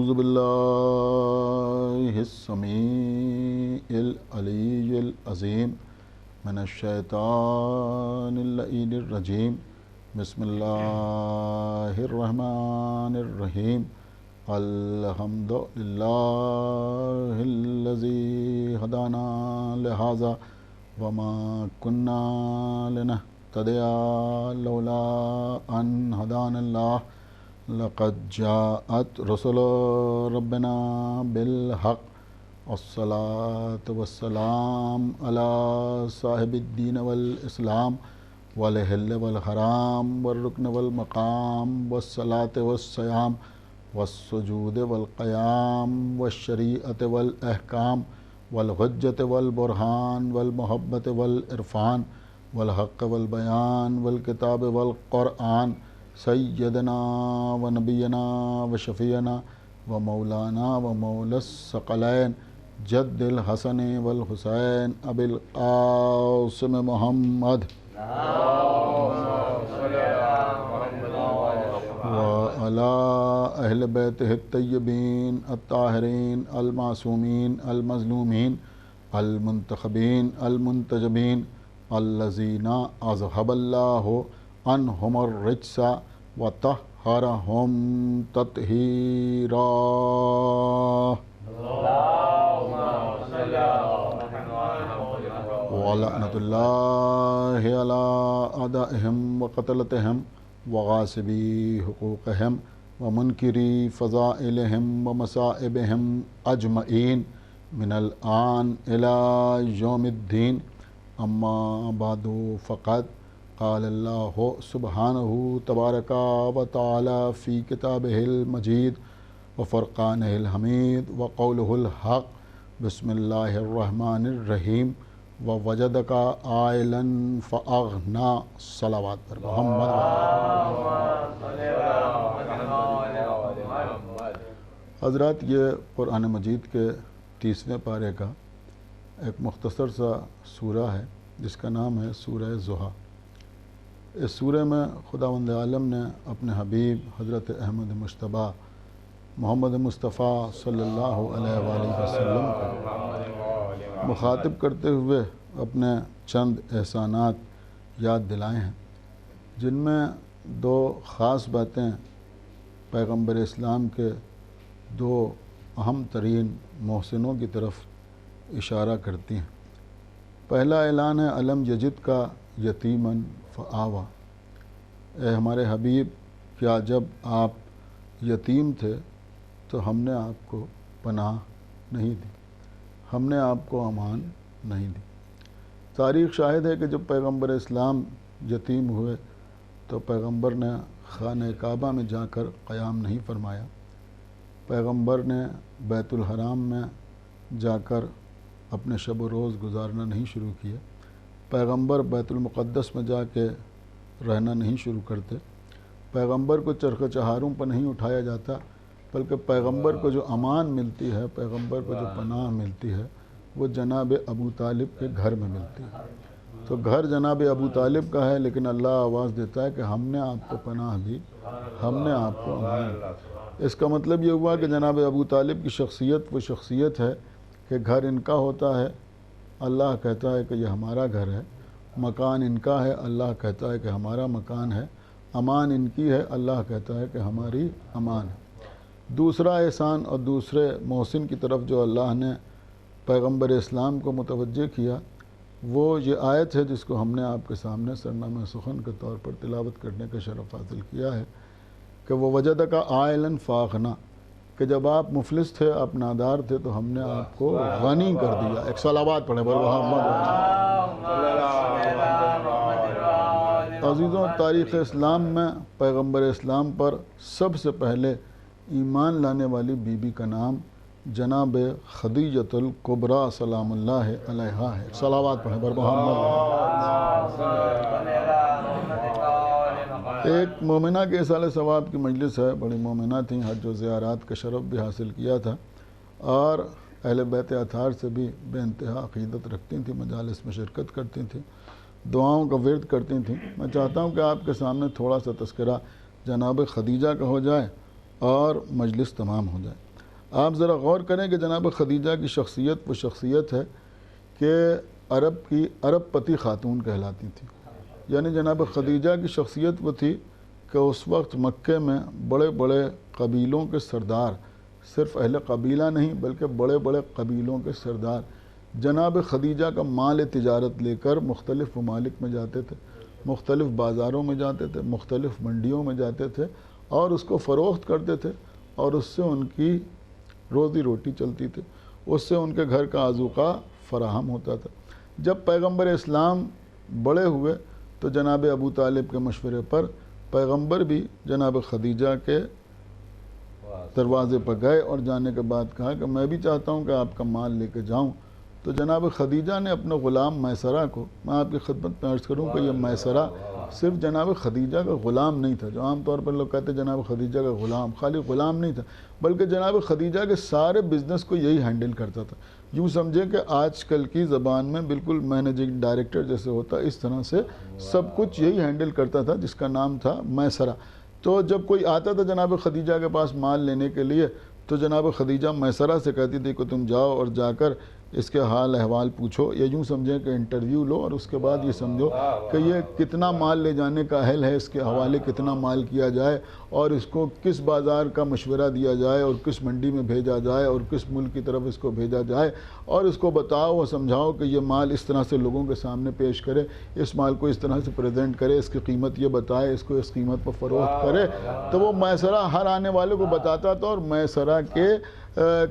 أعوذ بالله السميع العلي العظيم من الشيطان اللعين الرجيم بسم الله الرحمن الرحيم الحمد لله الذي هدانا لهذا وما كنا لنهتدي لولا أن هدانا الله لقد جاءت رسل ربنا بالحق والصلاة والسلام على صاحب الدين والإسلام والحل والحرام والركن والمقام والصلاة والصيام والسجود والقيام والشريعة والأحكام والحجة والبرهان والمحبة والعرفان والحق والبيان والكتاب والقرآن سيدنا ونبينا وشفيعنا ومولانا ومولى الثقلين جد الحسن والحسين أبي القاسم محمد وعلى أهل بيته الطيبين الطاهرين المعصومين المظلومين المنتخبين المنتجبين الذين أذهب الله عنهم الرجس وطهرهم تطهيرا. ولعنة الله على أعدائهم وقتلتهم وغاصبي حقوقهم ومنكري فضائلهم ومصائبهم أجمعين من الآن إلى يوم الدين. أما بعد فقد قال الله سبحانه تبارك وتعالى في كتابه المجيد وفرقانه الحميد وقوله الحق بسم الله الرحمن الرحيم ووجدك عائلا فأغنى. صلوات پر محمد. حضرات، یہ قرآن مجید کے 30ویں پارے کا ایک مختصر سا سورہ ہے جس کا نام ہے سورہ ضحیٰ. اس سورہ میں خداوند عالم نے اپنے حبیب حضرت احمد مجتبیٰ محمد مصطفیٰ صلی اللہ علیہ وآلہ وسلم کو مخاطب کرتے ہوئے اپنے چند احسانات یاد دلائے ہیں، جن میں دو خاص باتیں پیغمبر اسلام کے دو اہم ترین محسنوں کی طرف اشارہ کرتی ہیں. پہلا اعلان ہے الم یجد کا یتیمن فآوا. اے ہمارے حبیب، کیا جب آپ یتیم تھے تو ہم نے آپ کو پناہ نہیں دی، ہم نے آپ کو امان نہیں دی. تاریخ شاہد ہے کہ جب پیغمبر اسلام یتیم ہوئے تو پیغمبر نے خانہ کعبہ میں جا کر قیام نہیں فرمایا، پیغمبر نے بیت الحرام میں جا کر اپنے شب و روز گزارنا نہیں شروع کیا، پیغمبر بیت المقدس میں جا کے رہنا نہیں شروع کرتے، پیغمبر کو چرخ چہاروں پر نہیں اٹھایا جاتا، بلکہ پیغمبر کو جو امان ملتی ہے، پیغمبر کو جو پناہ ملتی ہے، وہ جناب ابو طالب کے گھر میں ملتی ہے. تو گھر جناب ابو طالب کا ہے، لیکن اللہ آواز دیتا ہے کہ ہم نے آپ کو پناہ دی، ہم نے آپ کو امان دی. اس کا مطلب یہ ہوا کہ جناب ابو طالب کی شخصیت وہ شخصیت ہے کہ گھر ان کا ہوتا ہے، اللہ کہتا ہے کہ یہ ہمارا گھر ہے، مکان ان کا ہے، اللہ کہتا ہے کہ ہمارا مکان ہے، امان ان کی ہے، اللہ کہتا ہے کہ ہماری امان ہے. دوسرا احسان اور دوسرے محسن کی طرف جو اللہ نے پیغمبر اسلام کو متوجہ کیا، وہ یہ آیت ہے جس کو ہم نے آپ کے سامنے سرنامہ سخن کے طور پر تلاوت کرنے کا شرف حاصل کیا ہے کہ وہ وجدک عائلا فاغنی، کہ جب آپ مفلس تھے، آپ نادار تھے، تو ہم نے آپ کو غنی کر دیا. ایک صلوات پڑھیں بر محمد. عزیزوں، تاریخ اسلام میں پیغمبر اسلام پر سب سے پہلے ایمان لانے والی بی بی کا نام جناب خدیجۃ الکبریٰ سلام اللہ علیہا ہے. صلوات پڑھیں بر محمد. ایک مومنہ کے اصال ثواب کی مجلس ہے، بڑی مومنہ تھیں، حج و زیارات کا شرف بھی حاصل کیا تھا، اور اہل بیت اطہار سے بھی بے انتہا عقیدت رکھتی تھیں، مجالس میں شرکت کرتی تھیں، دعاؤں کا ورد کرتی تھیں. میں چاہتا ہوں کہ آپ کے سامنے تھوڑا سا تذکرہ جناب خدیجہ کا ہو جائے اور مجلس تمام ہو جائے. آپ ذرا غور کریں کہ جناب خدیجہ کی شخصیت وہ شخصیت ہے کہ عرب پتی خاتون کہلاتی تھی. یعنی جناب خدیجہ کی شخصیت وہ تھی کہ اس وقت مکے میں بڑے بڑے قبیلوں کے سردار، صرف اہل قبیلہ نہیں بلکہ بڑے بڑے قبیلوں کے سردار جناب خدیجہ کا مال تجارت لے کر مختلف ممالک میں جاتے تھے، مختلف بازاروں میں جاتے تھے، مختلف منڈیوں میں جاتے تھے اور اس کو فروخت کرتے تھے، اور اس سے ان کی روزی روٹی چلتی تھی، اس سے ان کے گھر کا آذوقہ فراہم ہوتا تھا. جب پیغمبر اسلام بڑے ہوئے تو جناب ابو طالب کے مشورے پر پیغمبر بھی جناب خدیجہ کے دروازے پر گئے اور جانے کے بعد کہا کہ میں بھی چاہتا ہوں کہ آپ کا مال لے کے جاؤں. تو جناب خدیجہ نے اپنے غلام میسرہ کو، میں آپ کی خدمت میں عرض کروں کہ یہ میسرہ صرف جناب خدیجہ کا غلام نہیں تھا، جو عام طور پر لوگ کہتے ہیں جناب خدیجہ کا غلام، خالی غلام نہیں تھا بلکہ جناب خدیجہ کے سارے بزنس کو یہی ہینڈل کرتا تھا. یوں سمجھے کہ آج کل کی زبان میں بالکل مینیجنگ ڈائریکٹر جیسے ہوتا اس طرح سے سب کچھ یہی ہینڈل کرتا تھا، جس کا نام تھا میسرہ. تو جب کوئی آتا تھا جناب خدیجہ کے پاس مال لینے کے لیے تو جناب خدیجہ میسرہ سے کہتی تھی کہ تم جاؤ اور جا کر اس کے حال احوال پوچھو، یا یوں سمجھیں کہ انٹرویو لو، اور اس کے بعد یہ سمجھو کہ یہ کتنا مال لے جانے کا اہل ہے، اس کے حوالے کتنا مال کیا جائے اور اس کو کس بازار کا مشورہ دیا جائے اور کس منڈی میں بھیجا جائے اور کس ملک کی طرف اس کو بھیجا جائے، اور اس کو بتاؤ اور سمجھاؤ کہ یہ مال اس طرح سے لوگوں کے سامنے پیش کرے، اس مال کو اس طرح سے پریزنٹ کرے، اس کی قیمت یہ بتائے، اس کو اس قیمت پر فروخت کرے. تو وہ میسرہ ہر آنے والے کو بتاتا تھا اور میسرہ کے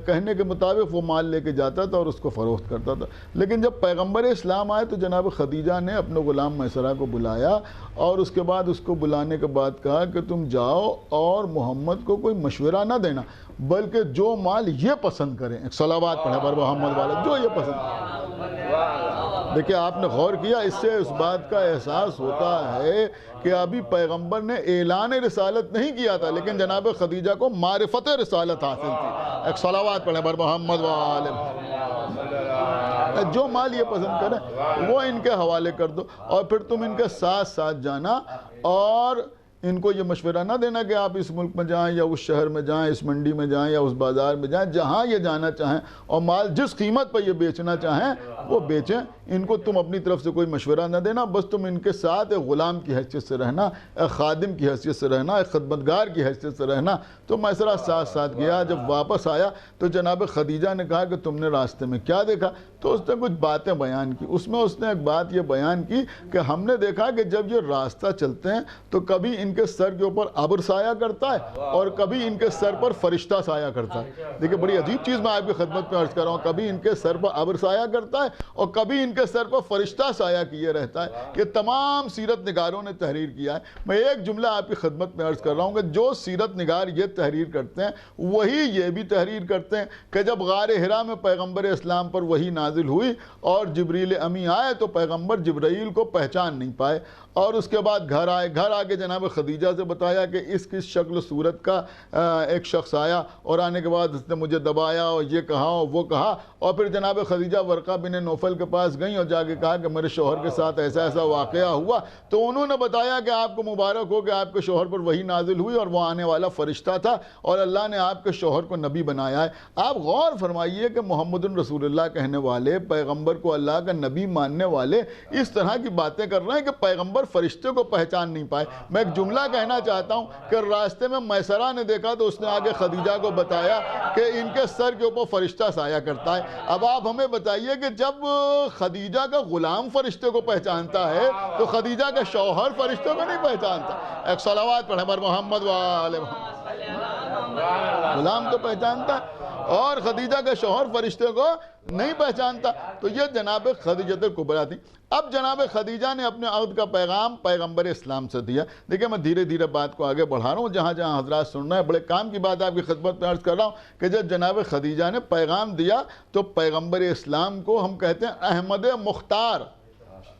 کہنے کے مطابق وہ مال لے کے جاتا تھا اور اس کو فروخت کرتا تھا. لیکن جب پیغمبر اسلام آئے تو جناب خدیجہ نے اپنے غلام میسرہ کو بلایا اور اس کے بعد اس کو بلانے کے بعد کہا کہ تم جاؤ اور محمد کو کوئی مشورہ نہ دینا بلکہ جو مال یہ پسند کریں، ایک صلوات پڑھیں بر محمد والا، جو یہ پسند کریں. دیکھیں آپ نے غور کیا، اس سے اس بات کا احساس ہوتا ہے کہ ابھی پیغمبر نے اعلان رسالت نہیں کیا تھا لیکن جناب خدیجہ کو معرفت رسالت حاصل تھی. ایک صلوات پڑھیں بر محمد والے. جو مال یہ پسند کریں وہ ان کے حوالے کر دو اور پھر تم ان کے ساتھ ساتھ جانا اور ان کو یہ مشورہ نہ دینا کہ آپ اس ملک میں جائیں یا اس شہر میں جائیں، اس منڈی میں جائیں یا اس بازار میں جائیں، جہاں یہ جانا چاہیں اور مال جس قیمت پر یہ بیچنا چاہیں وہ بیچیں. ان کو تم اپنی طرف سے کوئی مشورہ نہ دینا، بس تم ان کے ساتھ ایک غلام کی حیثیت سے رہنا، ایک خادم کی حیثیت سے رہنا، ایک خدمتگار کی حیثیت سے رہنا. تو میسرہ ساتھ ساتھ گیا. جب واپس آیا تو جناب خدیجہ نے کہا کہ تم نے راستے میں کیا دیکھا؟ تو اس نے کچھ باتیں بیان کی. اس میں اس نے ایک بات یہ بیان کی کہ ہم نے دیکھا کہ جب یہ راستہ چلتے ہیں تو کبھی ان کے سر کے اوپر ابر سایہ کرتا ہے اور کبھی ان کے سر پر فرشتہ سایہ کرتا ہے. دیکھیں بڑی عجیب چیز میں آپ کی خدمت میں عرض کر رہا ہوں، کبھی ان کے سر پر ابر سایہ کرتا ہے اور کبھی ان کے سر پر فرشتہ سایہ کیے رہتا ہے. یہ تمام سیرت نگاروں نے تحریر کیا ہے. میں ایک جملہ آپ کی خدمت میں عرض کر رہا ہوں کہ جو سیرت نگار یہ تحریر کرتے ہیں وہی یہ بھی تحریر کرتے ہیں کہ جب غار حرا میں پیغمبر اسلام پر وحی نازل ہوئی اور جبریل امی آئے تو پیغمبر جبرائیل کو پہچان نہیں پائے اور اس کے بعد گھر آئے. گھر آ کے جناب خدیجہ سے بتایا کہ اس کس شکل صورت کا ایک شخص آیا اور آنے کے بعد اس نے مجھے دبایا اور یہ کہا اور وہ کہا. اور پھر جناب خدیجہ ورقہ بن نوفل کے پاس گئیں اور جا کے کہا کہ میرے شوہر کے ساتھ ایسا ایسا واقعہ ہوا. تو انہوں نے بتایا کہ آپ کو مبارک ہو کہ آپ کے شوہر پر وحی نازل ہوئی اور وہ آنے والا فرشتہ تھا اور اللہ نے آپ کے شوہر کو نبی بنایا ہے. آپ غور فرمائیے کہ محمد رسول اللہ کہنے والے، پیغمبر کو اللہ کا نبی ماننے والے اس طرح کی باتیں کر رہے ہیں کہ پیغمبر فرشتے کو پہچان نہیں پائے. میں ایک جملہ کہنا چاہتا ہوں کہ راستے میں میسرہ نے دیکھا تو اس نے آگے خدیجہ کو بتایا کہ ان کے سر کے اوپر فرشتہ سایہ کرتا ہے. اب آپ ہمیں بتائیے کہ جب خدیجہ کا غلام فرشتے کو پہچانتا ہے تو خدیجہ کا شوہر فرشتوں کو نہیں پہچانتا. ایک صلوات پڑھیں بر محمد وآل محمد. غلام تو پہچانتا ہے اور خدیجہ کا شوہر فرشتے کو نہیں پہچانتا. تو یہ جناب خدیجہ کبریٰ تھی. اب جناب خدیجہ نے اپنے عہد کا پیغام پیغمبر اسلام سے دیا. دیکھیں میں دھیرے دھیرے بات کو آگے بڑھا رہا ہوں، جہاں جہاں حضرات سن رہے ہیں بڑے کام کی بات آپ کی خدمت میں عرض کر رہا ہوں کہ جب جناب خدیجہ نے پیغام دیا تو پیغمبر اسلام کو ہم کہتے ہیں احمد مختار.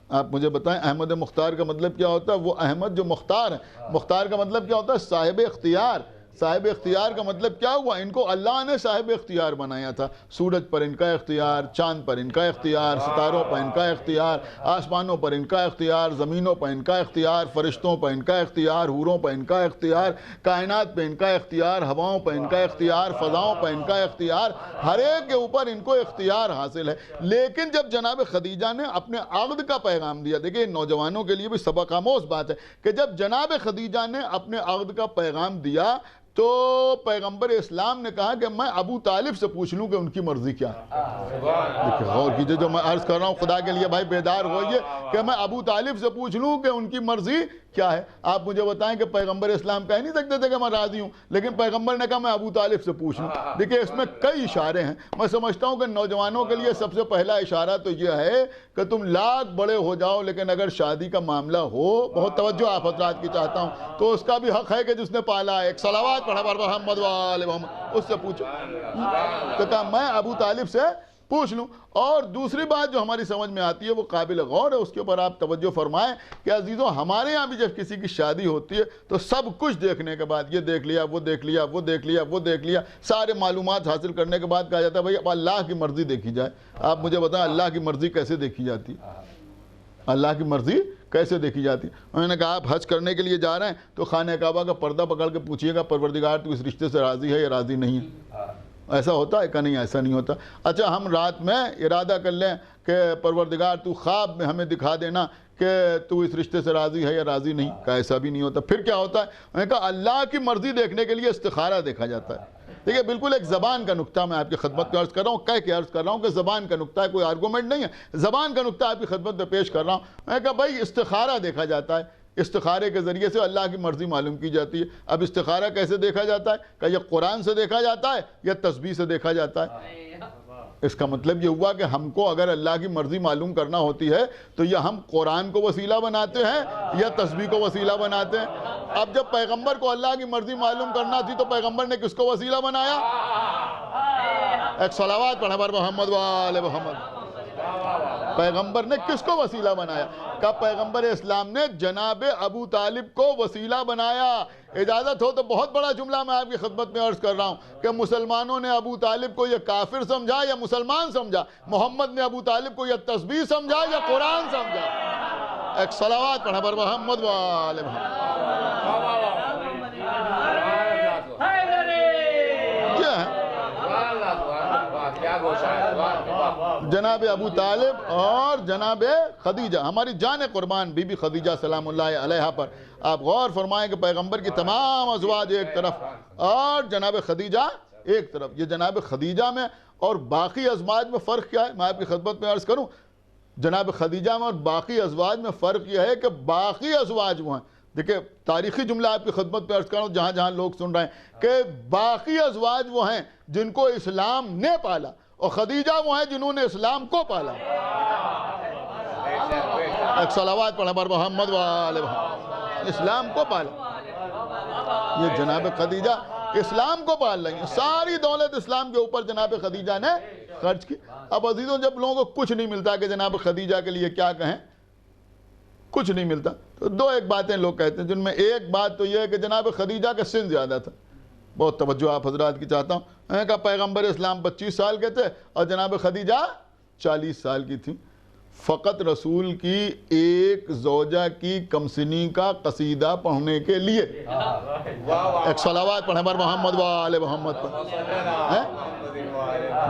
آپ مجھے بتائیں احمد مختار کا مطلب کیا ہوتا ہے؟ وہ احمد جو مختار ہے. مختار کا مطلب کیا ہوتا ہے؟ صاحب اختیار. صاحب اختیار کا مطلب کیا ہوا؟ ان کو اللہ نے صاحب اختیار بنایا تھا. سورج پر ان کا اختیار، چاند پر ان کا اختیار، ستاروں پر ان کا اختیار، آسمانوں پر ان کا اختیار، زمینوں پر ان کا اختیار، فرشتوں پر ان کا اختیار، حوروں پر ان کا اختیار، کائنات پہ ان کا اختیار، ہواؤں پر ان کا اختیار، فضاؤں پر ان کا اختیار، ہر ایک کے اوپر ان کو اختیار حاصل ہے. لیکن جب جناب خدیجہ نے اپنے عقد کا پیغام دیا، دیکھیں نوجوانوں کے لیے بھی سبق آموز بات ہے کہ جب جناب خدیجہ نے اپنے عقد کا پیغام دیا تو پیغمبر اسلام نے کہا کہ میں ابو طالب سے پوچھ لوں کہ ان کی مرضی کیا ہے. دیکھیں غور کیجئے، جو میں عرض کر رہا ہوں خدا کے لیے بھائی بیدار ہوئیے کہ میں ابو طالب سے پوچھ لوں کہ ان کی مرضی کیا ہے. آپ مجھے بتائیں کہ پیغمبر اسلام کہہ نہیں سکتے تھے کہ میں راضی ہوں، لیکن پیغمبر نے کہا میں ابو طالب سے پوچھ لوں. دیکھیں اس میں کئی اشارے ہیں. میں سمجھتا ہوں کہ نوجوانوں کے لیے سب سے پہلا اشارہ تو یہ ہے کہ تم لاکھ بڑے ہو جاؤ لیکن اگر شادی کا معاملہ ہو، بہت توجہ آپ حضرات کی چاہتا ہوں، تو اس کا بھی حق ہے کہ جس نے پالا ہے ایک صلوات پڑھا بر محمد وآل محمد، اس سے پوچھو. تو کہا میں ابو طالب سے پوچھ لوں. اور دوسری بات جو ہماری سمجھ میں آتی ہے وہ قابل غور ہے، اس کے اوپر آپ توجہ فرمائیں کہ عزیزوں ہمارے ہاں بھی جب کسی کی شادی ہوتی ہے تو سب کچھ دیکھنے کے بعد یہ دیکھ لیا، وہ دیکھ لیا، وہ دیکھ لیا، وہ دیکھ لیا، سارے معلومات حاصل کرنے کے بعد کہا جاتا ہے بھائی اب اللہ کی مرضی دیکھی جائے. آپ مجھے بتائیں اللہ کی مرضی کیسے دیکھی جاتی ہے؟ اللہ کی مرضی کیسے دیکھی جاتی ہے؟ انہوں نے کہا آپ حج کرنے کے لیے جا رہے ہیں تو خانہ کعبہ کا پردہ پکڑ کے پوچھئے گا پروردگار تو اس رشتے سے راضی ہے یا راضی نہیں ہے؟ ایسا ہوتا ہے کہ نہیں؟ ایسا نہیں ہوتا. اچھا ہم رات میں ارادہ کر لیں کہ پروردگار تو خواب میں ہمیں دکھا دینا کہ تو اس رشتے سے راضی ہے یا راضی نہیں، کہ ایسا بھی نہیں ہوتا. پھر کیا ہوتا ہے؟ انہوں نے کہا اللہ کی مرضی دیکھنے کے لیے استخارہ دیکھا جاتا ہے. دیکھیں بالکل ایک زبان کا نقطہ میں آپ کی خدمت میں عرض کر رہا ہوں، کہہ کے عرض کر رہا ہوں کہ زبان کا نقطہ ہے، کوئی آرگومنٹ نہیں ہے، زبان کا نقطہ آپ کی خدمت میں پیش کر رہا ہوں. میں نے کہا بھائی استخارہ دیکھا جاتا ہے، استخارے کے ذریعے سے اللہ کی مرضی معلوم کی جاتی ہے. اب استخارہ کیسے دیکھا جاتا ہے؟ کہ یہ قرآن سے دیکھا جاتا ہے یا تسبیح سے دیکھا جاتا ہے؟ اس کا مطلب یہ ہوا کہ ہم کو اگر اللہ کی مرضی معلوم کرنا ہوتی ہے تو یا ہم قرآن کو وسیلہ بناتے ہیں یا تسبیح کو وسیلہ بناتے ہیں. اب جب پیغمبر کو اللہ کی مرضی معلوم کرنا تھی تو پیغمبر نے کس کو وسیلہ بنایا؟ ایک صلوات پڑھا بر محمد وآل محمد. پیغمبر نے کس کو وسیلہ بنایا؟ کہ پیغمبر اسلام نے جناب ابو طالب کو وسیلہ بنایا. اجازت ہو تو بہت بڑا جملہ میں آپ کی خدمت میں عرض کر رہا ہوں کہ مسلمانوں نے ابو طالب کو یہ کافر سمجھا یا مسلمان سمجھا؟ محمد نے ابو طالب کو یہ تسبیح سمجھا یا قرآن سمجھا؟ ایک صلوات پڑھا بر محمد وآل محمد. جناب ابو طالب اور جناب خدیجہ، ہماری جان قربان بی بی خدیجہ سلام اللہ علیہا پر آپ غور فرمائیں کہ پیغمبر کی تمام ازواج ایک طرف اور جناب خدیجہ ایک طرف. یہ جناب خدیجہ میں اور باقی ازواج میں فرق کیا ہے میں آپ کی خدمت میں عرض کروں. جناب خدیجہ میں اور باقی ازواج میں فرق یہ ہے کہ باقی ازواج وہ ہیں. دیکھیں تاریخی جملہ آپ کی خدمت میں عرض کر رہا ہوں جہاں جہاں لوگ سن رہے ہیں کہ باقی ازواج وہ ہیں جن کو اسلام نے پالا اور خدیجہ وہ ہیں جنہوں نے اسلام کو پالا. ایک صلوات پڑھا بر محمد وآل محمد. اسلام کو پالا. یہ جناب خدیجہ اسلام کو پال رہی ہیں. ساری دولت اسلام کے اوپر جناب خدیجہ نے خرچ کی. اب عزیزوں جب لوگوں کو کچھ نہیں ملتا کہ جناب خدیجہ کے لیے کیا کہیں، کچھ نہیں ملتا تو دو ایک باتیں لوگ کہتے ہیں، جن میں ایک بات تو یہ ہے کہ جناب خدیجہ کا سن زیادہ تھا. بہت توجہ آپ حضرات کی چاہتا ہوں. میں نے کہا پیغمبر اسلام 25 سال کے تھے اور جناب خدیجہ 40 سال کی تھی. فقط رسول کی ایک زوجہ کی کمسنی کا قصیدہ پڑھنے کے لیے ایک صلوات پڑھیں بر محمد وآل محمد پر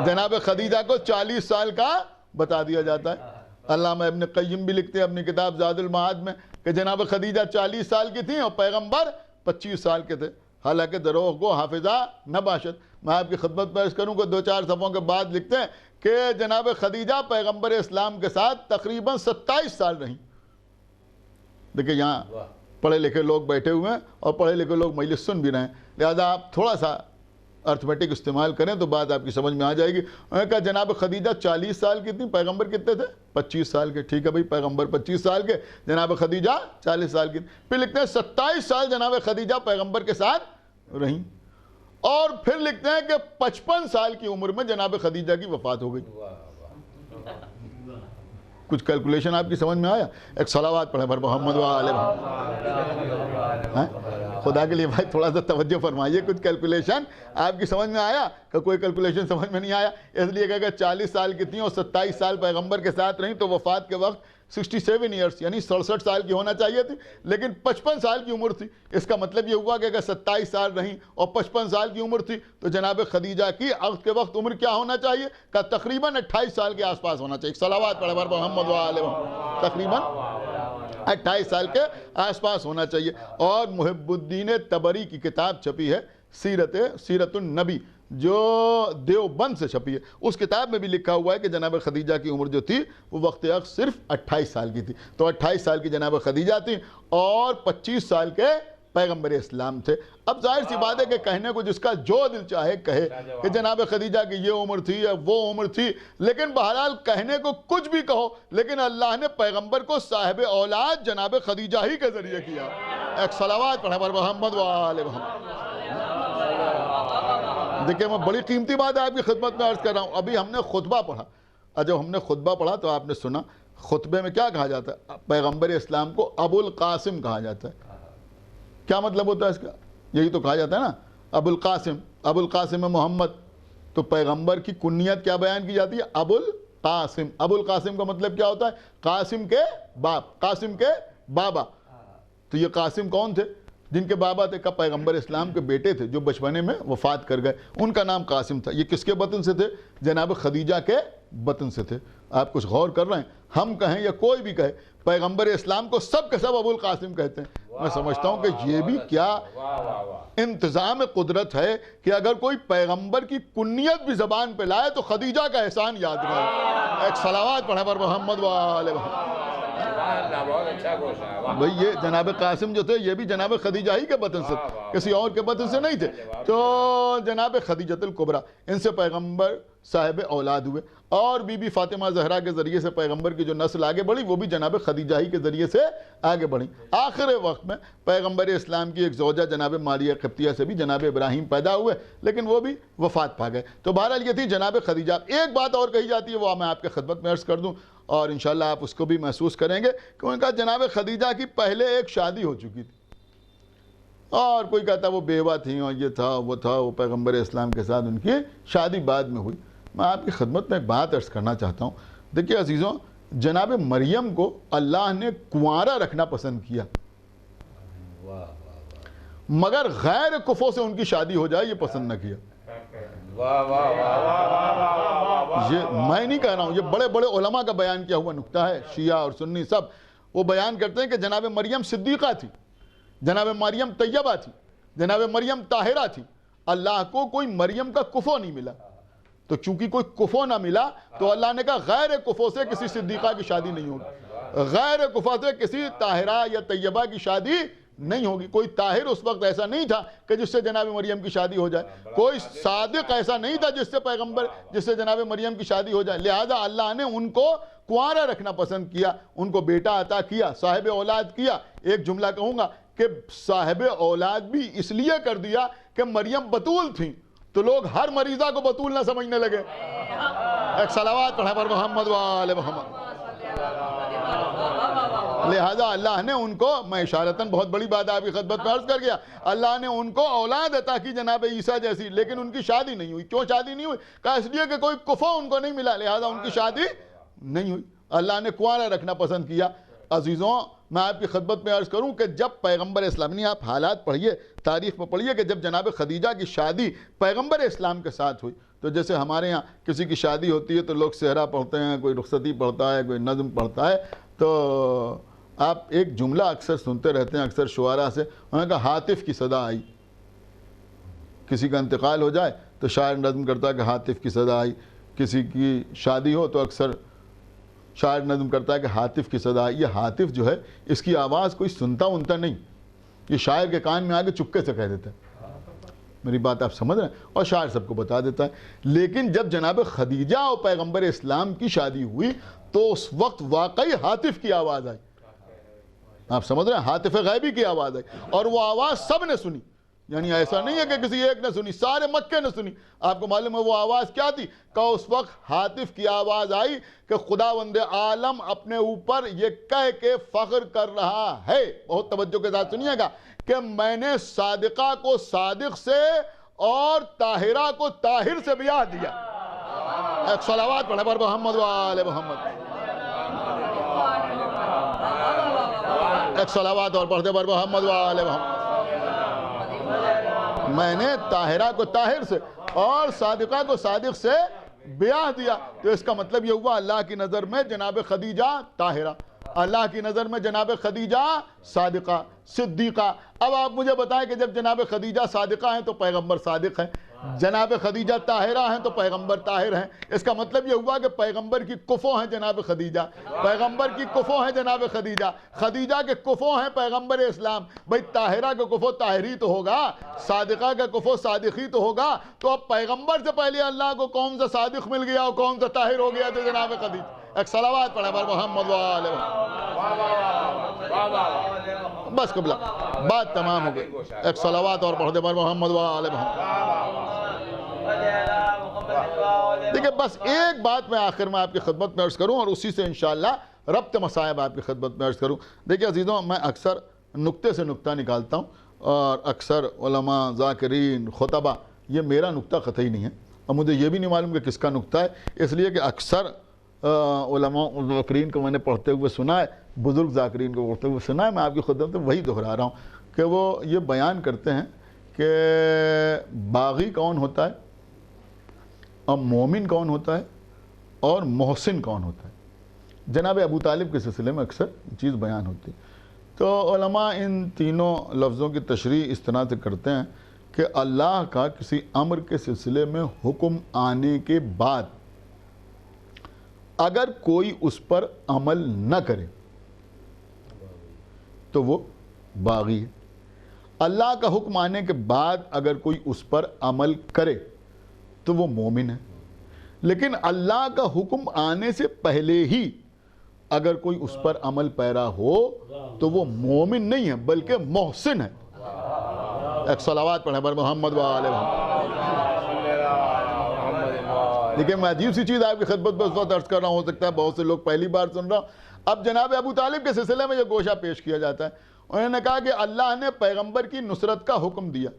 جناب خدیجہ کو 40 سال کا بتا دیا جاتا ہے. علامہ ابن قیم بھی لکھتے ہیں اپنی کتاب زاد المعاد میں کہ جناب خدیجہ 40 سال کی تھیں اور پیغمبر 25 سال کے تھے. حالانکہ دروغ کو حافظہ نہ باشد. میں آپ کی خدمت پیش کروں کہ 2-4 صفحوں کے بعد لکھتے ہیں کہ جناب خدیجہ پیغمبر اسلام کے ساتھ تقریباً 27 سال رہیں. دیکھیں یہاں پڑھے لکھے لوگ بیٹھے ہوئے ہیں اور پڑھے لکھے لوگ مجلس سن بھی رہے ہیں، لہذا آپ تھوڑا سا ارتھمیٹک استعمال کریں تو بات آپ کی سمجھ میں آ جائے گی. انہوں نے کہا جناب خدیجہ 40 سال کی تھیں، پیغمبر کتنے تھے؟ 25 سال کے. ٹھیک ہے بھائی، پیغمبر 25 سال کے، جناب خدیجہ 40 سال کی. پھر لکھتے ہیں 27 سال جناب خدیجہ پیغمبر کے ساتھ رہیں اور پھر لکھتے ہیں کہ 55 سال کی عمر میں جناب خدیجہ کی وفات ہو گئی. کچھ کیلکولیشن آپ کی سمجھ میں آیا؟ ایک صلوات پڑھیں بر محمد وآل محمد. خدا کے لیے بھائی تھوڑا سا توجہ فرمائیے, کچھ کیلکولیشن آپ کی سمجھ میں آیا کہ کوئی کیلکولیشن سمجھ میں نہیں آیا؟ اس لیے کہ اگر 40 سال کی تھیں اور 27 سال پیغمبر کے ساتھ رہیں تو وفات کے وقت 67 ایئرس یعنی 67 سال کی ہونا چاہیے تھی, لیکن 55 سال کی عمر تھی. اس کا مطلب یہ ہوا کہ اگر 27 سال رہیں اور 55 سال کی عمر تھی تو جناب خدیجہ کی عقد کے وقت عمر کیا ہونا چاہیے؟ کہ تقریباً 28 سال کے آس پاس ہونا چاہیے. صلوات پڑھے بر محمد وآلہ محمد. تقریباً 28 سال کے آس پاس ہونا چاہیے. اور محب الدین طبری کی کتاب چھپی ہے سیرت النبی, جو دیوبند سے چھپی ہے, اس کتاب میں بھی لکھا ہوا ہے کہ جناب خدیجہ کی عمر جو تھی وہ وقت عقد صرف 28 سال کی تھی. تو 28 سال کی جناب خدیجہ تھی اور 25 سال کے پیغمبر اسلام تھے. اب ظاہر سی بات ہے کہ کہنے کو جس کا جو دل چاہے کہے کہ جناب خدیجہ کی یہ عمر تھی یا وہ عمر تھی, لیکن بہرحال کہنے کو کچھ بھی کہو, لیکن اللہ نے پیغمبر کو صاحب اولاد جناب خدیجہ ہی کے ذریعے کیا. ایک صلوات پڑھے بر محمد وآلہ محمد. دیکھیں میں بڑی قیمتی بات ہے آپ کی خدمت میں عرض کر رہا ہوں. ابھی ہم نے خطبہ پڑھا, اور جب ہم نے خطبہ پڑھا تو آپ نے سنا خطبے میں کیا کہا جاتا ہے؟ پیغمبر اسلام کو ابو القاسم کہا جاتا ہے. کیا مطلب ہوتا ہے اس کا؟ یہی تو کہا جاتا ہے نا, ابو القاسم. ابو القاسم محمد, تو پیغمبر کی کنیت کیا بیان کی جاتی ہے؟ ابو القاسم. ابو القاسم کا مطلب کیا ہوتا ہے؟ قاسم کے باپ, قاسم کے بابا. تو یہ قاسم کون تھے؟ جن کے بابا تھے کا پیغمبر اسلام کے بیٹے تھے جو بچپنے میں وفات کر گئے, ان کا نام قاسم تھا. یہ کس کے بطن سے تھے؟ جناب خدیجہ کے بطن سے تھے. آپ کچھ غور کر رہے ہیں؟ ہم کہیں یا کوئی بھی کہے, پیغمبر اسلام کو سب کے سب ابو القاسم کہتے ہیں. میں سمجھتا ہوں کہ یہ بھی کیا انتظام قدرت ہے کہ اگر کوئی پیغمبر کی کنیت بھی زبان پہ لائے تو خدیجہ کا احسان یاد رہے. ایک صلوات پڑھے پر محمد وآلہ محمد. بھئی یہ جناب قاسم جو تھے یہ بھی جناب خدیجہ ہی کے بطن سے, کسی اور کے بطن سے نہیں تھے. تو جناب خدیجۃ الکبریٰ, ان سے پیغمبر صاحب اولاد ہوئے, اور بی بی فاطمہ زہرا کے ذریعے سے پیغمبر کی جو نسل آگے بڑھی وہ بھی جناب خدیجہ ہی کے ذریعے سے آگے بڑھی. آخر وقت میں پیغمبر اسلام کی ایک زوجہ جناب ماریہ قبطیہ سے بھی جناب ابراہیم پیدا ہوئے, لیکن وہ بھی وفات پا گئے. تو بہرحال یہ تھی جناب خدیجہ. ایک بات اور کہی جاتی ہے, وہ میں آپ کے خدمت میں عرض کر دوں, اور انشاءاللہ آپ اس کو بھی محسوس کریں گے کہ ان کا جناب خدیجہ کی پہلے ایک شادی ہو چکی تھی, اور کوئی کہتا وہ بیوہ تھیں اور یہ تھا وہ تھا, وہ پیغمبر اسلام کے ساتھ ان کی شادی بعد میں ہوئی. میں آپ کی خدمت میں ایک بات عرض کرنا چاہتا ہوں. دیکھیے عزیزوں, جناب مریم کو اللہ نے کنوارا رکھنا پسند کیا, مگر غیر کفو سے ان کی شادی ہو جائے یہ پسند نہ کیا. یہ میں نہیں کہہ رہا ہوں, یہ بڑے بڑے علماء کا بیان کیا ہوا نکتہ ہے, شیعہ اور سنی سب وہ بیان کرتے ہیں کہ جناب مریم صدیقہ تھی, جناب مریم طیبہ تھی, جناب مریم طاہرہ تھی. اللہ کو کوئی مریم کا کفو نہیں ملا, تو چونکہ کوئی کفو نہ ملا تو اللہ نے کہا غیر کفو سے کسی صدیقہ کی شادی نہیں ہوگی, غیر کفو سے کسی طاہرہ یا طیبہ کی شادی نہیں ہوگی. کوئی طاہر اس وقت ایسا نہیں تھا کہ جس سے جناب مریم کی شادی ہو جائے, کوئی صادق ایسا نہیں تھا جس سے جناب مریم کی شادی ہو جائے. لہذا اللہ نے ان کو کنوارا رکھنا پسند کیا, ان کو بیٹا عطا کیا, صاحب اولاد کیا. ایک جملہ کہوں گا کہ صاحب اولاد بھی اس لیے کر دیا کہ مریم بتول تھیں, تو لوگ ہر مریضہ کو بتول نہ سمجھنے لگے. ایک صلوات پڑھے پر محمد وآلہ محمد. لہذا اللہ نے ان کو, میں اشارتاً بہت بڑی بات آپ کی خدمت میں عرض کر گیا, اللہ نے ان کو اولاد عطا کی جناب عیسیٰ جیسی, لیکن ان کی شادی نہیں ہوئی. کیوں شادی نہیں ہوئی؟ کہا اس لیے کہ کوئی کفو ان کو نہیں ملا, لہذا ان کی شادی نہیں ہوئی. اللہ نے کنوارا رکھنا پسند کیا. عزیزوں میں آپ کی خدمت میں عرض کروں کہ جب پیغمبر اسلام نے, آپ حالات پڑھیے, تاریخ میں پڑھیے کہ جب جناب خدیجہ کی شادی پیغمبر اسلام کے ساتھ ہوئی, تو جیسے ہمارے ہاں کسی کی شادی ہوتی ہے تو لوگ صحرا پڑھتے ہیں, کوئی رخصتی پڑھتا ہے, کوئی نظم پڑھتا ہے. تو آپ ایک جملہ اکثر سنتے رہتے ہیں اکثر شعراء سے, انہوں نے کہا ہاتف کی صدا آئی. کسی کا انتقال ہو جائے تو شاعر نظم کرتا ہے کہ ہاتف کی صدا آئی. کسی کی شادی ہو تو اکثر شاعر نظم کرتا ہے کہ ہاتف کی صدا آئی. یہ ہاتف جو ہے اس کی آواز کوئی سنتا ونتا نہیں, یہ شاعر کے کان میں آگے چپکے سے کہہ دیتا ہے. میری بات آپ سمجھ رہے ہیں, اور شاعر سب کو بتا دیتا ہے. لیکن جب جناب خدیجہ اور پیغمبر اسلام کی شادی ہوئی تو اس وقت واقعی ہاتف کی آواز آئی. آپ سمجھ رہے ہیں, ہاتف غیبی کی آواز آئی, اور وہ آواز سب نے سنی. یعنی ایسا نہیں ہے کہ کسی ایک نے سنی, سارے مکے نے سنی. آپ کو معلوم ہے وہ آواز کیا تھی؟ کہ اس وقت ہاتف کی آواز آئی کہ خداوند عالم اپنے اوپر یہ کہہ کے فخر کر رہا ہے, بہت توجہ کے ساتھ سنیے گا, کہ میں نے صادقہ کو صادق سے اور طاہرہ کو طاہر سے بیاہ دیا. ایک صلوات پڑھے پر محمد و آل محمد. ایک صلوات اور پڑھتے پر محمد و آل محمد. میں نے طاہرہ کو طاہر سے اور صادقہ کو صادق سے بیاہ دیا. تو اس کا مطلب یہ ہوا اللہ کی نظر میں جناب خدیجہ طاہرہ، اللہ کی نظر میں جناب خدیجہ صادقہ صدیقہ. اب آپ مجھے بتائیں کہ جب جناب خدیجہ صادقہ ہیں تو پیغمبر صادق ہیں، جناب خدیجہ طاہرہ ہیں تو پیغمبر طاہر ہیں. اس کا مطلب یہ ہوا کہ پیغمبر کی کفو ہیں جناب خدیجہ، پیغمبر کی کفو ہیں جناب خدیجہ، خدیجہ کے کفو ہیں پیغمبر اسلام. بھئی طاہرہ کا کفو طاہری تو ہوگا، صادقہ کا کفو صادقی تو ہوگا. تو اب پیغمبر سے پہلے اللہ کو کون سا صادق مل گیا اور کون سا طاہر ہو گیا؟ تو جناب خدیجہ. ایک صلوات پڑھے پر محمد و آل محمد. بس قبلہ بات تمام ہو گئی. ایک صلوات اور پڑھتے پر محمد و آل محمد. دیکھیں بس ایک بات میں آخر میں آپ کی خدمت میں عرض کروں اور اسی سے انشاءاللہ ربط مصائب آپ کی خدمت میں عرض کروں. دیکھیں عزیزوں، میں اکثر نکتے سے نکتہ نکالتا ہوں اور اکثر علماء، ذاکرین، خطبہ، یہ میرا نکتہ قطعی نہیں ہے اور مجھے یہ بھی نہیں معلوم کہ کس کا نکتہ ہے، اس لیے کہ اکثر علماء ذاکرین کو میں نے پڑھتے ہوئے سنا ہے، بزرگ ذاکرین کو پڑھتے ہوئے سنا ہے. میں آپ کی خدمت میں وہی دہرا رہا ہوں کہ وہ یہ بیان کرتے ہیں کہ باغی کون ہوتا ہے اور مومن کون ہوتا ہے اور محسن کون ہوتا ہے. جناب ابو طالب کے سلسلے میں اکثر چیز بیان ہوتی ہے. تو علماء ان تینوں لفظوں کی تشریح اس طرح سے کرتے ہیں کہ اللہ کا کسی امر کے سلسلے میں حکم آنے کے بعد اگر کوئی اس پر عمل نہ کرے تو وہ باغی ہے. اللہ کا حکم آنے کے بعد اگر کوئی اس پر عمل کرے تو وہ مومن ہے. لیکن اللہ کا حکم آنے سے پہلے ہی اگر کوئی اس پر عمل پیرا ہو تو وہ مومن نہیں ہے بلکہ محسن ہے. ایک صلوات پڑھیں پر محمد و آل محمد. لیکن میں عجیب سی چیز آپ کی خدمت میں اس وقت عرض کر رہا ہوں، ہو سکتا ہے بہت سے لوگ پہلی بار سن رہا ہوں. اب جناب ابو طالب کے سلسلے میں یہ گوشہ پیش کیا جاتا ہے. انہوں نے کہا کہ اللہ نے پیغمبر کی نصرت کا حکم دیا.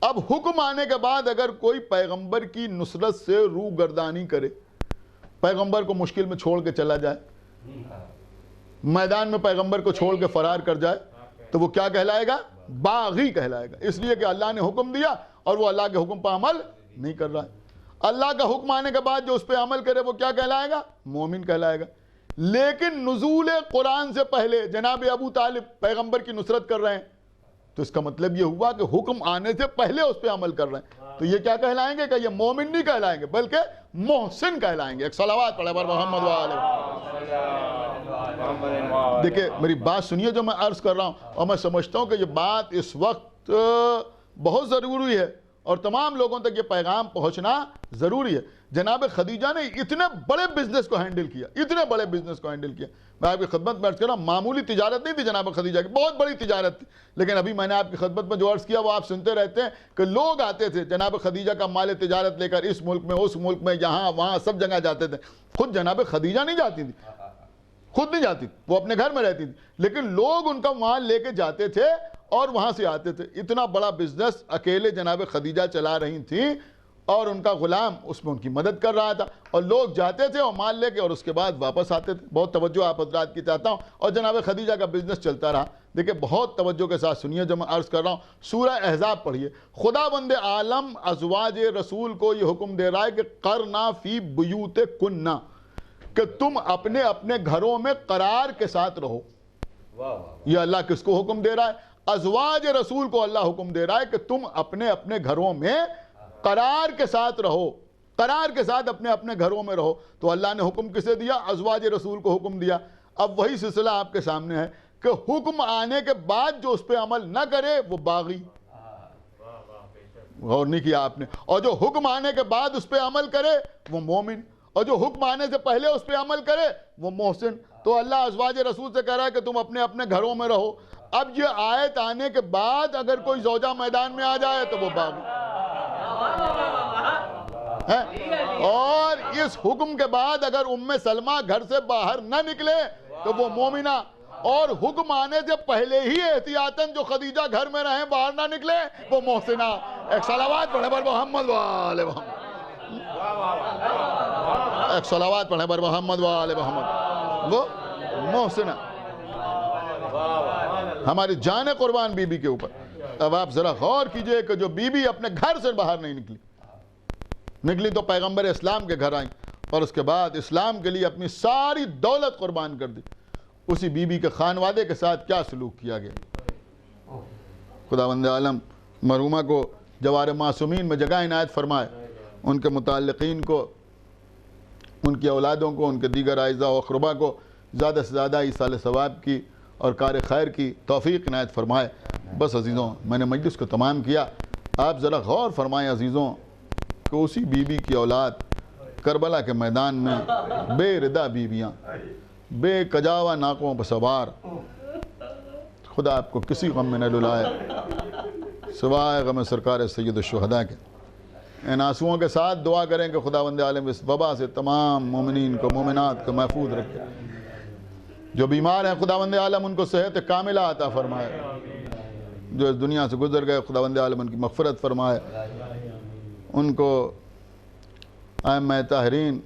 اب حکم آنے کے بعد اگر کوئی پیغمبر کی نصرت سے روح گردانی کرے، پیغمبر کو مشکل میں چھوڑ کے چلا جائے، میدان میں پیغمبر کو چھوڑ کے فرار کر جائے، تو وہ کیا کہلائے گا؟ باغی کہلائے گا. اس لیے کہ اللہ نے حکم دیا اور وہ اللہ کے حکم پر عمل نہیں کر رہا ہے. اللہ کا حکم آنے کے بعد جو اس پہ عمل کرے وہ کیا کہلائے گا؟ مومن کہلائے گا. لیکن نزول قرآن سے پہلے جناب ابو طالب پیغمبر کی نصرت کر رہے ہیں، تو اس کا مطلب یہ ہوا کہ حکم آنے سے پہلے اس پہ عمل کر رہے ہیں. تو یہ کیا کہلائیں گے کہ یہ مومن نہیں کہلائیں گے بلکہ محسن کہلائیں گے. ایک صلوات پڑھے پر محمد و آل محمد. دیکھیں میری بات سنیے جو میں عرض کر رہا ہوں، اور میں سمجھتا ہوں کہ یہ بات اس وقت بہت ضروری ہے اور تمام لوگوں تک یہ پیغام پہنچنا ضروری ہے. جناب خدیجہ نے اتنے بڑے بزنس کو ہینڈل کیا، اتنے بڑے بزنس کو ہینڈل کیا. میں آپ کی خدمت میں عرض کر رہا ہوں، معمولی تجارت نہیں تھی جناب خدیجہ کی، بہت بڑی تجارت تھی. لیکن ابھی میں نے آپ کی خدمت میں جو عرض کیا وہ آپ سنتے رہتے ہیں کہ لوگ آتے تھے جناب خدیجہ کا مال تجارت لے کر، اس ملک میں اس ملک میں یہاں وہاں سب جگہ جاتے تھے. خود جناب خدیجہ نہیں جاتی تھی، خود نہیں جاتی، وہ اپنے گھر میں رہتی تھی، لیکن لوگ ان کا مال لے کے جاتے تھے اور وہاں سے آتے تھے. اتنا بڑا بزنس اکیلے جناب خدیجہ چلا رہی تھیں اور ان کا غلام اس میں ان کی مدد کر رہا تھا، اور لوگ جاتے تھے اور مال لے کے اور اس کے بعد واپس آتے تھے. بہت توجہ آپ حضرات کی چاہتا ہوں. اور جناب خدیجہ کا بزنس چلتا رہا. دیکھیں بہت توجہ کے ساتھ سنیے جو میں عرض کر رہا ہوں. سورہ احزاب پڑھیے. خدا بند عالم ازواج رسول کو یہ حکم دے رہا ہے کہ قرنا فی بیوتکن، کہ تم اپنے اپنے گھروں میں قرار کے ساتھ رہو. یہ اللہ کس کو حکم دے رہا ہے؟ ازواج رسول کو اللہ حکم دے رہا ہے کہ تم اپنے اپنے گھروں میں قرار کے ساتھ رہو، قرار کے ساتھ اپنے اپنے گھروں میں رہو. تو اللہ نے حکم کسے دیا؟ ازواج رسول کو حکم دیا. اب وہی سلسلہ آپ کے سامنے ہے کہ حکم آنے کے بعد جو اس پہ عمل نہ کرے وہ باغی. غور نہیں کیا آپ نے؟ اور جو حکم آنے کے بعد اس پہ عمل کرے وہ مومن، اور جو حکم آنے سے پہلے اس پہ عمل کرے وہ محسن. تو اللہ ازواج رسول سے کہہ رہا ہے کہ تم اپنے اپنے گھروں میں رہو. اب یہ آیت آنے کے بعد اگر کوئی زوجہ میدان میں آ جائے تو وہ باغی. اور اس حکم کے بعد اگر ام سلمہ گھر سے باہر نہ نکلے تو وہ مومنہ. اور حکم آنے سے پہلے ہی احتیاطاً جو خدیجہ گھر میں رہیں باہر نہ نکلے وہ محسنہ. ایک صلوات پڑھیں بر محمد و آل محمد. ایک صلوات پڑھیں بر محمد و آل محمد. وہ محسنہ ہماری جان قربان بی بی کے اوپر. اب آپ ذرا غور کیجئے کہ جو بی بی اپنے گھر سے باہر نہیں نکلی تو پیغمبر اسلام کے گھر آئیں اور اس کے بعد اسلام کے لیے اپنی ساری دولت قربان کر دی. اسی بی بی کے خانوادے کے ساتھ کیا سلوک کیا گیا. خداوند عالم مرحومہ کو جوار معصومین میں جگہ عنایت فرمائے. ان کے متعلقین کو، ان کی اولادوں کو، ان کے دیگر اعزاء و اقربا کو زیادہ سے زیادہ ایصال ثواب کی اور کار خیر کی توفیق عنایت فرمائے. بس عزیزوں، میں نے مجلس کو تمام کیا. آپ ذرا غور فرمائیں عزیزوں کہ اسی بی بی کی اولاد کربلا کے میدان میں بے ردا بیویاں، بے کجاوا ناکوں پر سوار. خدا آپ کو کسی غم میں نہ ڈلائے سوائے غم سرکار سید الشہداء کے. ان آنسوؤں کے ساتھ دعا کریں کہ خداوند عالم اس وبا سے تمام مومنین کو، مومنات کو محفوظ رکھے. جو بیمار ہیں خداوند عالم ان کو صحت کاملہ عطا فرمائے. جو اس دنیا سے گزر گئے خداوند عالم ان کی مغفرت فرمائے. ان کو ائمہ طاہرین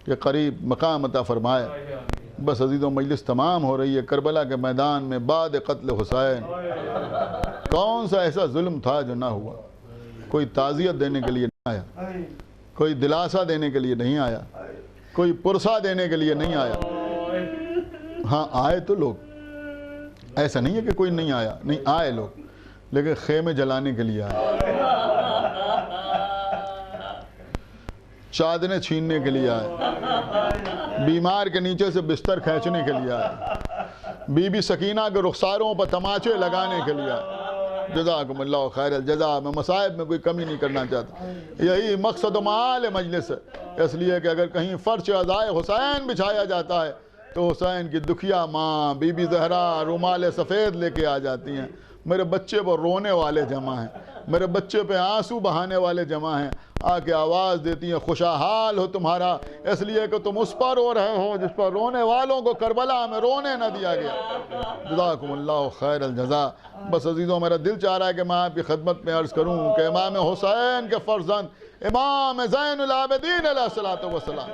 کے قریب مقام عطا فرمائے. بس عزیزوں، مجلس تمام ہو رہی ہے. کربلا کے میدان میں بعد قتل حسین کون سا ایسا ظلم تھا جو نہ ہوا. کوئی تعزیت دینے کے لیے نہیں آیا، کوئی دلاسا دینے کے لیے نہیں آیا، کوئی پرسہ دینے کے لیے نہیں آیا. ہاں آئے تو لوگ، ایسا نہیں ہے کہ کوئی نہیں آیا، نہیں آئے لوگ، لیکن خیمے جلانے کے لیے آئے، چادریں چھیننے کے لیے آئے، بیمار کے نیچے سے بستر کھینچنے کے لیے آئے، بی بی سکینہ کے رخساروں پر تماچے لگانے کے لیے آئے. جزاکم اللہ خیر الجزا. میں مصائب میں کوئی کمی نہیں کرنا چاہتا. یہی مقصد و معال مجلس ہے. اس لیے کہ اگر کہیں فرش عزائے حسین بچھایا جاتا ہے تو حسین کی دکھیا ماں بی بی زہرا رومال سفید لے کے آ جاتی ہیں. میرے بچے پر رونے والے جمع ہیں، میرے بچے پہ آنسو بہانے والے جمع ہیں. آ کے آواز دیتی ہیں خوشحال ہو تمہارا، اس لیے کہ تم اس پر رو رہے ہو جس پر رونے والوں کو کربلا میں رونے نہ دیا گیا. جزاکم اللہ خیر الجزا. بس عزیزوں، میرا دل چاہ رہا ہے کہ میں آپ کی خدمت میں عرض کروں کہ امام حسین کے فرزند امام زین العابدین علیہ الصلوۃ والسلام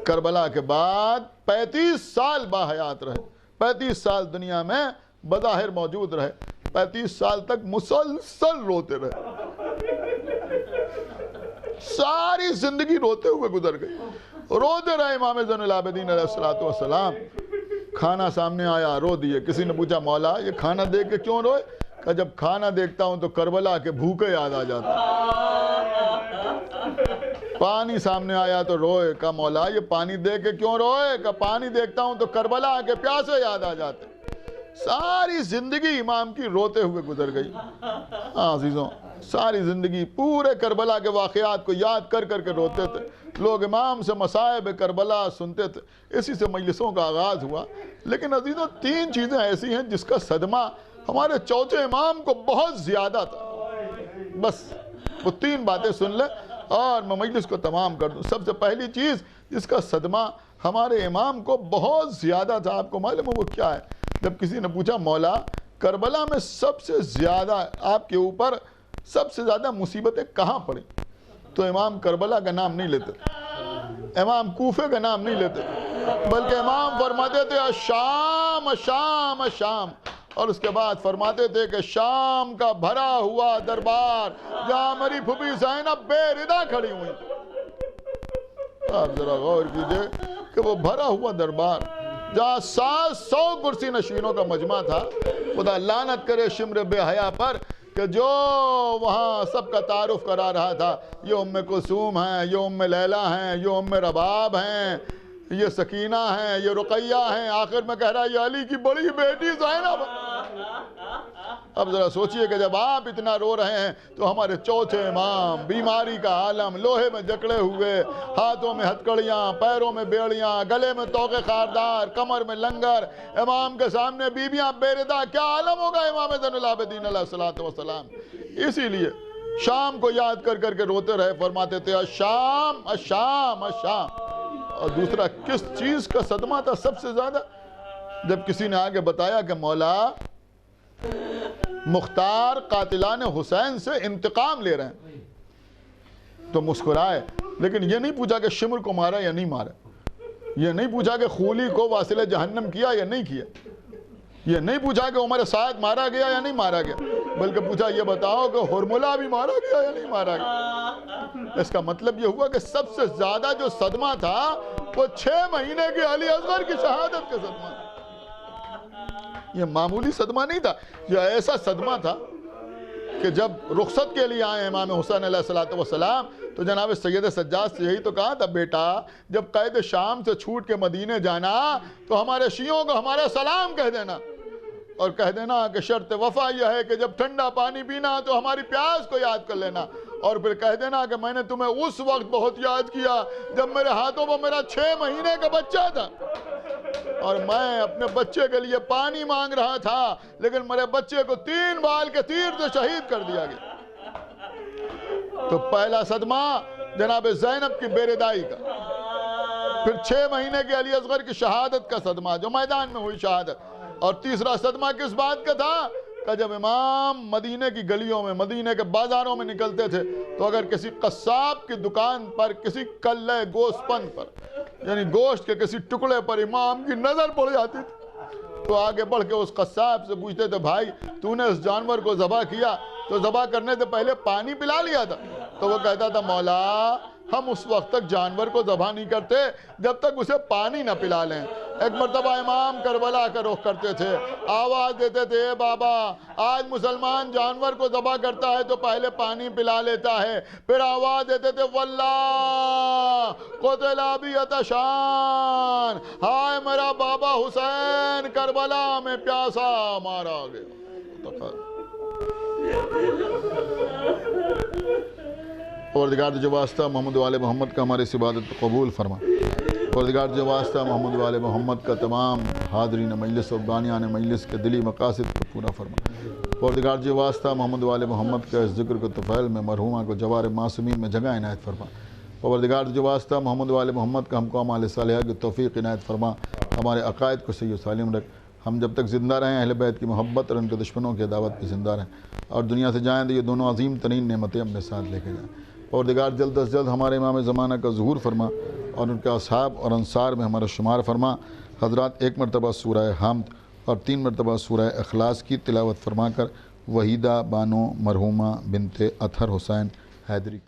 کربلا کے بعد 35 سال باحیات رہے. 35 سال دنیا میں بظاہر موجود رہے. 35 سال تک مسلسل روتے رہے. ساری زندگی روتے ہوئے گزر گئی. روتے رہے امام زین العابدین علیہ الصلوۃ والسلام. کھانا سامنے آیا رو دیے. کسی نے پوچھا مولا یہ کھانا دیکھ کے کیوں روئے؟ کہ جب کھانا دیکھتا ہوں تو کربلا کے بھوکے یاد آ جاتا. پانی سامنے آیا تو روئے. کہا مولا یہ پانی دیکھ کے کیوں روئے؟ کہ پانی دیکھتا ہوں تو کربلا کے پیاسے یاد آ جاتے. ساری زندگی امام کی روتے ہوئے گزر گئی. ہاں عزیزوں، ساری زندگی پورے کربلا کے واقعات کو یاد کر کر کے روتے تھے. لوگ امام سے مصائب کربلا سنتے تھے. اسی سے مجلسوں کا آغاز ہوا. لیکن عزیزوں، 3 چیزیں ایسی ہیں جس کا صدمہ ہمارے چوتھے امام کو بہت زیادہ تھا. بس وہ 3 باتیں سن لیں اور میں مجلس کو تمام کر دوں. سب سے پہلی چیز جس کا صدمہ ہمارے امام کو بہت زیادہ تھا، آپ کو معلوم ہے وہ کیا ہے؟ جب کسی نے پوچھا مولا کربلا میں سب سے زیادہ آپ کے اوپر سب سے زیادہ مصیبتیں کہاں پڑیں، تو امام کربلا کا نام نہیں لیتے، امام کوفے کا نام نہیں لیتے، بلکہ امام فرماتے تھے الشام الشام الشام. اور اس کے بعد فرماتے تھے کہ شام کا بھرا ہوا دربار جہاں میری پھوپھی زینب بے ردا کھڑی ہوئی. آپ ذرا غور کیجئے کہ وہ بھرا ہوا دربار جہاں 700 کرسی نشینوں کا مجمع تھا. خدا لعنت کرے شمر بے حیا پر کہ جو وہاں سب کا تعارف کرا رہا تھا. یہ ام کلثوم ہیں، یہ ام لیلہ ہیں، یہ ام رباب ہیں، یہ سکینہ ہیں، یہ رقیہ ہیں. آخر میں کہہ رہا ہے یہ علی کی بڑی بیٹی زینب. اب ذرا سوچئے کہ جب آپ اتنا رو رہے ہیں تو ہمارے چوتھے امام بیماری کا عالم، لوہے میں جکڑے ہوئے، ہاتھوں میں ہتکڑیاں، پیروں میں بیڑیاں، گلے میں توقے خاردار، کمر میں لنگر، امام کے سامنے بیویاں بے ردا. کیا عالم ہوگا امام زین العابدین علیہ الصلوۃ والسلام. اسی لیے شام کو یاد کر کر کے روتے رہے. فرماتے تھے الشام الشام الشام. اور دوسرا کس چیز کا صدمہ تھا سب سے زیادہ؟ جب کسی نے آگے بتایا کہ مولا مختار قاتلان حسین سے انتقام لے رہے ہیں تو مسکرائے، لیکن یہ نہیں پوچھا کہ شمر کو مارا یا نہیں مارا، یہ نہیں پوچھا کہ خولی کو واصل جہنم کیا یا نہیں کیا، یہ نہیں پوچھا کہ عمر سعد مارا گیا یا نہیں مارا گیا، بلکہ پوچھا یہ بتاؤ کہ ہرملہ بھی مارا گیا یا نہیں مارا گیا۔ اس کا مطلب یہ ہوا کہ سب سے زیادہ جو صدمہ تھا وہ 6 مہینے کے علی اصغر کی شہادت کا صدمہ تھا۔ یہ معمولی صدمہ نہیں تھا، یہ ایسا صدمہ تھا کہ جب رخصت کے لیے آئے امام حسین علیہ السلام تو جناب سید سجاد سے یہی تو کہا تھا، بیٹا جب قید شام سے چھوٹ کے مدینے جانا تو ہمارے شیعوں کو ہمارا سلام کہہ دینا، اور کہہ دینا کہ شرط وفا یہ ہے کہ جب ٹھنڈا پانی پینا تو ہماری پیاس کو یاد کر لینا، اور پھر کہہ دینا کہ میں نے تمہیں اس وقت بہت یاد کیا جب میرے ہاتھوں میں میرا 6 مہینے کا بچہ تھا اور میں اپنے بچے کے لیے پانی مانگ رہا تھا، لیکن میرے بچے کو 3 بال کے تیر سے شہید کر دیا گیا۔ تو پہلا صدمہ جناب زینب کی بیردائی کا، پھر 6 مہینے کے علی اصغر کی شہادت کا صدمہ جو میدان میں ہوئی شہادت، اور تیسرا صدمہ کس بات کا تھا کہ جب امام مدینے کی گلیوں میں، مدینے کے بازاروں میں نکلتے تھے تو اگر کسی قصاب کی دکان پر کسی کلے گوشت پند پر، یعنی گوشت کے کسی ٹکڑے پر امام کی نظر پڑ جاتی تھی تو آگے بڑھ کے اس قصاب سے پوچھتے تھے، بھائی تو نے اس جانور کو ذبح کیا تو ذبح کرنے سے پہلے پانی پلا لیا تھا؟ تو وہ کہتا تھا، مولا ہم اس وقت تک جانور کو ذبح نہیں کرتے جب تک اسے پانی نہ پلا لیں۔ ایک مرتبہ امام کربلا کا رخ کرتے تھے، آواز دیتے تھے، اے بابا آج مسلمان جانور کو ذبح کرتا ہے تو پہلے پانی پلا لیتا ہے، پھر آواز دیتے تھے، واللہ قتل ابی عطشان، ہائے میرا بابا حسین کربلا میں پیاسا مارا گیا۔ پروردگار جو واسطہ محمد والے محمد کا ہماری اس عبادت کو قبول فرما۔ پروردگار جو واسطہ محمد والے محمد کا تمام حاضرین مجلس اور بانیان مجلس کے دلی مقاصد کو پورا فرما۔ پروردگار جو واسطہ محمد والے محمد کا اس ذکر کو طفیل میں مرحومہ کو جوار معصومین میں جگہ عنایت فرما۔ پروردگار جو واسطہ محمد والے محمد کا ہم کو اعمال صالحہ کی توفیق عنایت فرما، ہمارے عقائد کو صحیح و سالم رکھ، ہم جب تک زندہ رہیں اہل بیت کی محبت اور ان کے دشمنوں کی عداوت پہ زندہ رہیں، اور دنیا سے جائیں تو یہ دونوں عظیم ترین نعمتیں اپنے ساتھ لے کے جائیں۔ پروردگار جلد از جلد ہمارے امام زمانہ کا ظہور فرما اور ان کے اصحاب اور انصار میں ہمارا شمار فرما۔ حضرات 1 مرتبہ سورہ حمد اور 3 مرتبہ سورہ اخلاص کی تلاوت فرما کر وحیدہ بانو مرحومہ بنت اطہر حسین حیدری